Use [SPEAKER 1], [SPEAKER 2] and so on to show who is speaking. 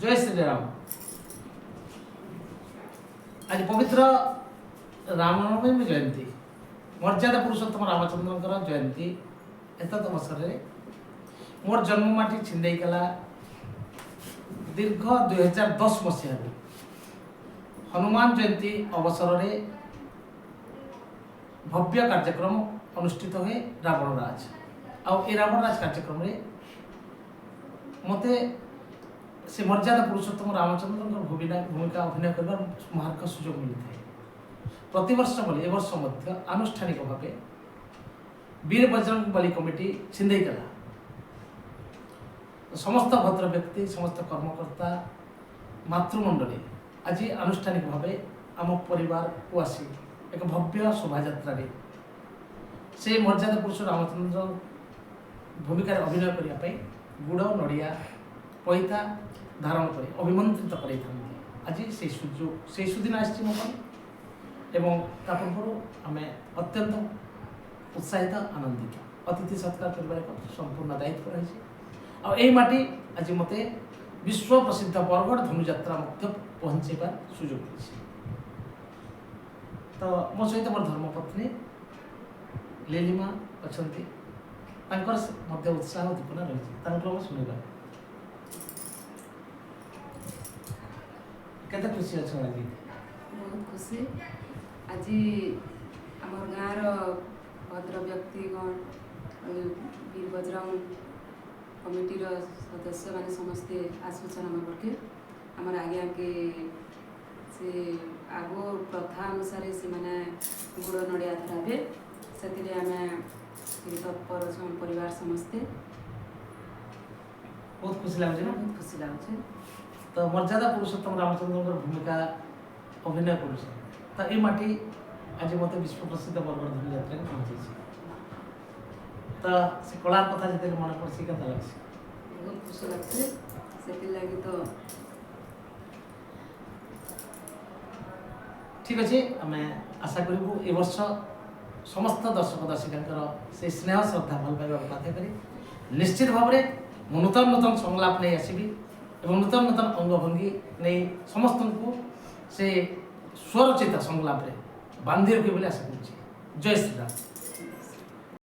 [SPEAKER 1] जय श्री राम। आज पवित्र रामनवमी जयंती मर्यादा पुरुषोत्तम रामचंद्र जयंती एत अवसर में मोर जन्ममाटी छिंदेकला दीर्घ 2010 मसीह हनुमान जयंती अवसर में भव्य कार्यक्रम अनुष्ठित हुए रावणराज रावणराज कार्यक्रम में मते से मर्यादा पुरुषोत्तम रामचंद्र भूमिका अभिनय कर महार्घ सुजोग मिलता है। प्रतिवर्ष बोली ए वर्ष आनुष्ठानिक भाव वीर बजरंग बली कमिटी छिंदेकला समस्त भद्र व्यक्ति समस्त कर्मकर्ता मातृमंडली आज आनुष्ठानिक भाव आम परिवार को आसी एक भव्य शोभा से मर्यादा पुरुष रामचंद्र भूमिका अभिनय करने गुड़ नड़िया पैता धारण कर अभिमंत्रित कर आज से सुजोग से सुदिन एवं पूर्व आम अत्यंत उत्साहित आनंदित अतिथि सत्कार करने एक संपूर्ण दायित्व रही माटी आज मत विश्व प्रसिद्ध बरगढ़ धनुयात्रा पहुँचेबार सुजोग मिली। तो मो सहित मोर धर्मपत्नी लीलिमा अच्छा उत्साह दीपना रही शुणा केते खुशी अच्छा आज
[SPEAKER 2] बहुत खुशी आज आम गाँव भद्र व्यक्तिगण वीर बजरंग कमिटी सदस्य मैंने समस्ते आसूचना करके आमर आगे आगे से आगो प्रथा अनुसार से मैंने गुड़ नड़िया धरावे से आम तत्पर परिवार समस्ते
[SPEAKER 1] बहुत खुशी लगे
[SPEAKER 2] बहुत खुशी लगे।
[SPEAKER 1] तो मर्यादा पुरुषोत्तम रामचंद्र भूमिका अभिनय कर तो ये माटी आज मत विश्व प्रसिद्ध बरगढ़ धनुयात्रा पहुँचे तो से कलार कथा जो मन पड़े क्या लगे
[SPEAKER 2] बहुत खुशी लगते से लगी तो
[SPEAKER 1] ठीक अच्छे आम आशा करूँ ए वर्ष समस्त दर्शक दर्शिका से स्नेह श्रद्धा भल पाइबा बाध्य करी निश्चित भाव में नूतन नूतन संलाप नहीं आसबि एवं नूतन नूतन अंगभंगी नहीं समस्त को से स्वरचित संलाप बांधि रखी आशा करुँच। जय श्री राम।